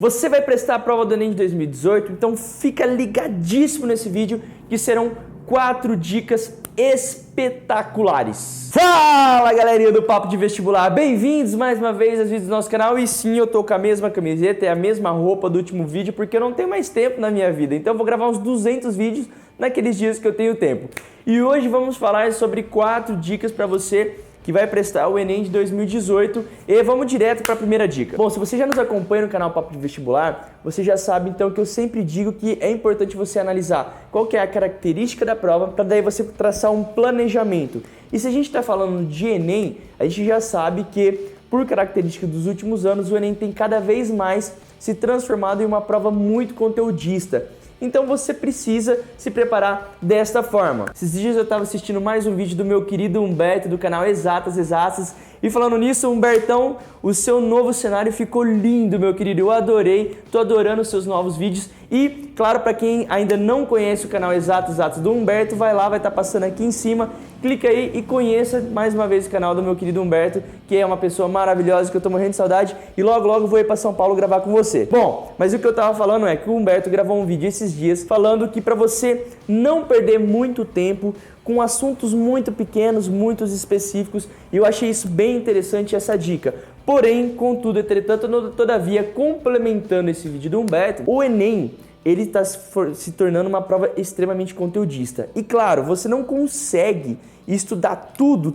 Você vai prestar a prova do Enem de 2018, então fica ligadíssimo nesse vídeo que serão 4 dicas espetaculares. Fala galerinha do Papo de Vestibular, bem-vindos mais uma vez aos vídeos do nosso canal. E sim, eu tô com a mesma camiseta e a mesma roupa do último vídeo porque eu não tenho mais tempo na minha vida, então eu vou gravar uns 200 vídeos naqueles dias que eu tenho tempo. E hoje vamos falar sobre 4 dicas para você que vai prestar o Enem de 2018 e vamos direto para a primeira dica. Bom, se você já nos acompanha no canal Papo de Vestibular, você já sabe então que eu sempre digo que é importante você analisar qual que é a característica da prova para daí você traçar um planejamento. E se a gente está falando de Enem, a gente já sabe que por característica dos últimos anos, o Enem tem cada vez mais se transformado em uma prova muito conteudista. Então você precisa se preparar desta forma. Esses dias eu estava assistindo mais um vídeo do meu querido Humberto, do canal Exatas, e falando nisso, Humbertão, o seu novo cenário ficou lindo, meu querido, eu adorei, tô adorando os seus novos vídeos. E, claro, para quem ainda não conhece o canal Exatas do Humberto, vai lá, vai estar passando aqui em cima, clica aí e conheça mais uma vez o canal do meu querido Humberto, que é uma pessoa maravilhosa, que eu tô morrendo de saudade, e logo vou ir para São Paulo gravar com você. Bom, mas o que eu tava falando é que o Humberto gravou um vídeo esses dias falando que para você não perder muito tempo com assuntos muito pequenos, muito específicos, e eu achei isso bem interessante, essa dica. Porém, contudo, entretanto, todavia, complementando esse vídeo do Humberto, o Enem, ele está se tornando uma prova extremamente conteudista. E claro, você não consegue estudar todos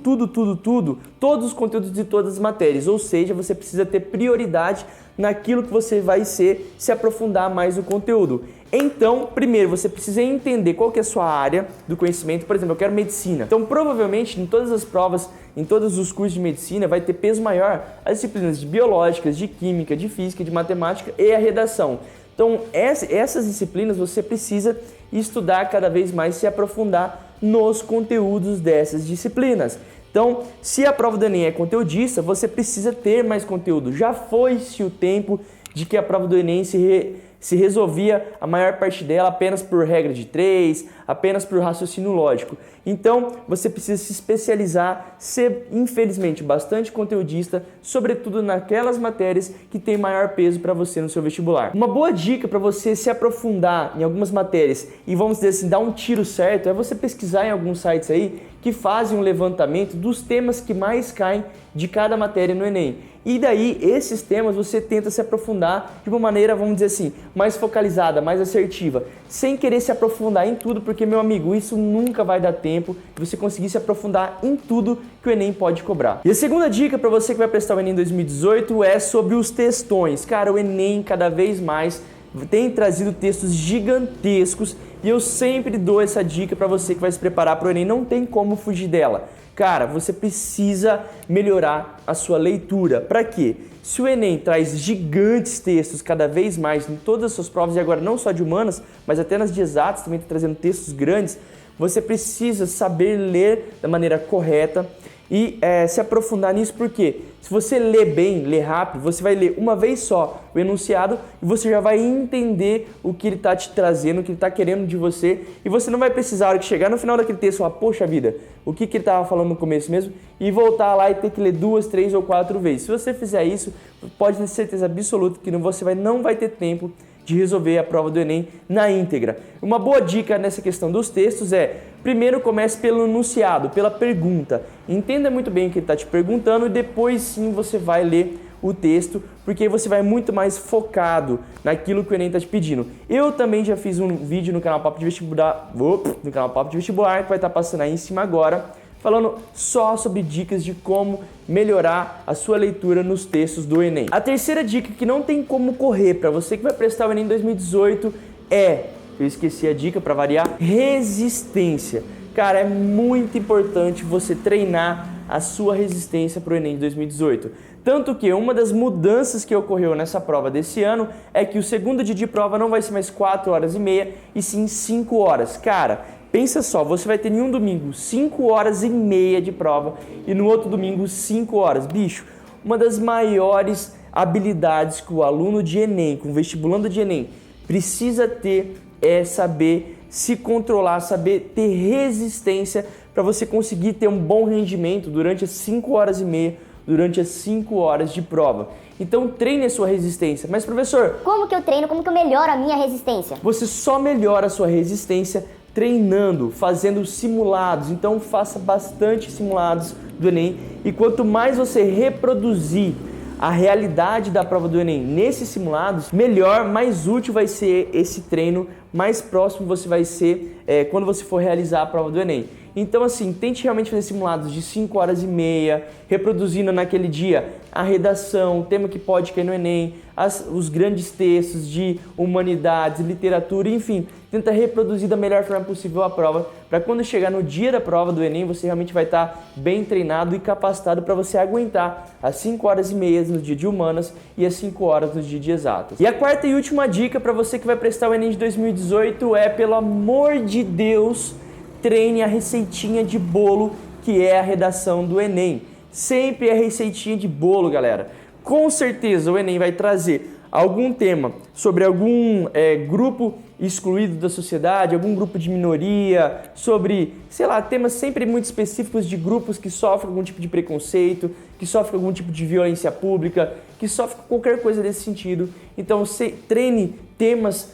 os conteúdos de todas as matérias, ou seja, você precisa ter prioridade naquilo que você vai se aprofundar mais no conteúdo. Então, primeiro, você precisa entender qual que é a sua área do conhecimento. Por exemplo, eu quero medicina. Então, provavelmente, em todas as provas, em todos os cursos de medicina, vai ter peso maior as disciplinas de biológicas, de química, de física, de matemática e a redação. Então, essas disciplinas você precisa estudar cada vez mais, se aprofundar nos conteúdos dessas disciplinas. Então, se a prova do Enem é conteudista, você precisa ter mais conteúdo. Já foi-se o tempo de que a prova do Enem se resolvia a maior parte dela apenas por regra de 3, apenas por raciocínio lógico. Então, você precisa se especializar, ser, infelizmente, bastante conteudista, sobretudo naquelas matérias que têm maior peso para você no seu vestibular. Uma boa dica para você se aprofundar em algumas matérias e, vamos dizer assim, dar um tiro certo, é você pesquisar em alguns sites aí que fazem um levantamento dos temas que mais caem de cada matéria no Enem. E daí, esses temas você tenta se aprofundar de uma maneira, vamos dizer assim, mais focalizada, mais assertiva, sem querer se aprofundar em tudo, porque, meu amigo, isso nunca vai dar tempo de você conseguir se aprofundar em tudo que o Enem pode cobrar. E a segunda dica para você que vai prestar o Enem 2018 é sobre os textões. Cara, o Enem cada vez mais tem trazido textos gigantescos e eu sempre dou essa dica para você que vai se preparar para o Enem, não tem como fugir dela. Cara, você precisa melhorar a sua leitura. Para quê? Se o Enem traz gigantes textos cada vez mais em todas as suas provas, e agora não só de humanas, mas até nas de exatas também está trazendo textos grandes, você precisa saber ler da maneira correta e se aprofundar nisso, porque se você ler bem, ler rápido, você vai ler uma vez só o enunciado e você já vai entender o que ele está te trazendo, o que ele está querendo de você, e você não vai precisar, na hora que chegar no final daquele texto, falar, poxa vida, o que ele estava falando no começo mesmo, e voltar lá e ter que ler 2, 3 ou 4 vezes. Se você fizer isso, pode ter certeza absoluta que você não vai ter tempo de resolver a prova do Enem na íntegra. Uma boa dica nessa questão dos textos é, primeiro comece pelo enunciado, pela pergunta. Entenda muito bem o que ele está te perguntando e depois sim você vai ler o texto, porque você vai muito mais focado naquilo que o Enem está te pedindo. Eu também já fiz um vídeo no canal Papo de Vestibular, que vai estar passando aí em cima agora, falando só sobre dicas de como melhorar a sua leitura nos textos do Enem. A terceira dica que não tem como correr para você que vai prestar o Enem em 2018 é, eu esqueci a dica para variar, resistência. Cara, é muito importante você treinar a sua resistência para o Enem de 2018. Tanto que uma das mudanças que ocorreu nessa prova desse ano é que o segundo dia de prova não vai ser mais 4 horas e meia, e sim 5 horas. Cara, pensa só, você vai ter em um domingo 5 horas e meia de prova e no outro domingo 5 horas. Bicho, uma das maiores habilidades que o aluno de Enem, com o vestibulando de Enem, precisa ter é saber se controlar, saber ter resistência para você conseguir ter um bom rendimento durante as 5 horas e meia, durante as 5 horas de prova. Então treine a sua resistência. Mas professor, como que eu treino? Como que eu melhoro a minha resistência? Você só melhora a sua resistência treinando, fazendo simulados. Então faça bastante simulados do Enem e quanto mais você reproduzir a realidade da prova do Enem nesses simulados, melhor, mais útil vai ser esse treino, mais próximo você vai ser quando você for realizar a prova do Enem. Então assim, tente realmente fazer simulados de 5 horas e meia, reproduzindo naquele dia a redação, o tema que pode cair no Enem, os grandes textos de humanidades, literatura, enfim. Tenta reproduzir da melhor forma possível a prova, para quando chegar no dia da prova do Enem, você realmente vai estar bem treinado e capacitado para você aguentar as 5 horas e meia no dia de humanas e as 5 horas no dia de exatas. E a quarta e última dica para você que vai prestar o Enem de 2018 é, pelo amor de Deus, treine a receitinha de bolo que é a redação do Enem. Sempre é receitinha de bolo, galera. Com certeza o Enem vai trazer algum tema sobre algum grupo excluído da sociedade, algum grupo de minoria, sobre, sei lá, temas sempre muito específicos de grupos que sofrem algum tipo de preconceito, que sofrem algum tipo de violência pública, que sofrem qualquer coisa desse sentido. Então, treine temas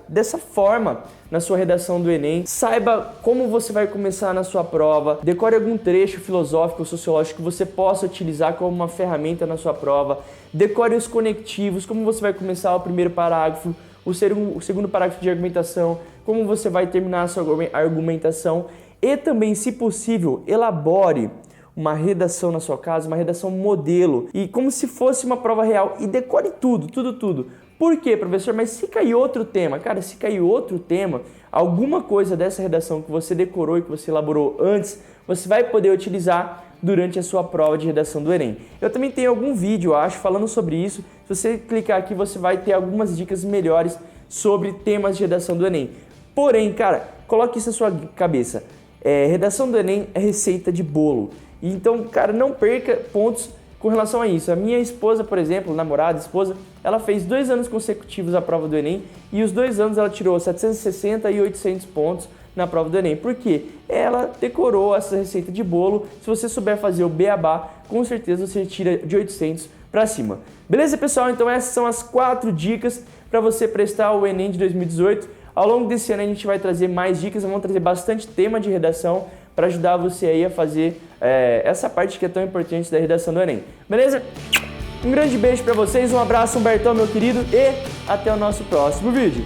dessa forma na sua redação do Enem. Saiba como você vai começar na sua prova, decore algum trecho filosófico ou sociológico que você possa utilizar como uma ferramenta na sua prova, decore os conectivos, como você vai começar o primeiro parágrafo, o segundo parágrafo de argumentação, como você vai terminar a sua argumentação e também, se possível, elabore uma redação na sua casa, uma redação modelo e como se fosse uma prova real e decore tudo. Por quê, professor? Mas se cair outro tema, cara, se cair outro tema, alguma coisa dessa redação que você decorou e que você elaborou antes, você vai poder utilizar durante a sua prova de redação do Enem. Eu também tenho algum vídeo, eu acho, falando sobre isso. Se você clicar aqui, você vai ter algumas dicas melhores sobre temas de redação do Enem. Porém, cara, coloque isso na sua cabeça. Redação do Enem é receita de bolo. Então, cara, não perca pontos com relação a isso. A minha esposa, por exemplo, namorada, esposa, ela fez 2 anos consecutivos a prova do Enem e os 2 anos ela tirou 760 e 800 pontos na prova do Enem. Por quê? Ela decorou essa receita de bolo. Se você souber fazer o beabá, com certeza você tira de 800 para cima. Beleza, pessoal? Então essas são as 4 dicas para você prestar o Enem de 2018. Ao longo desse ano a gente vai trazer mais dicas, vamos trazer bastante tema de redação para ajudar você aí a fazer essa parte que é tão importante da redação do Enem. Beleza? Um grande beijo para vocês, um abraço, Humbertão, meu querido, e até o nosso próximo vídeo.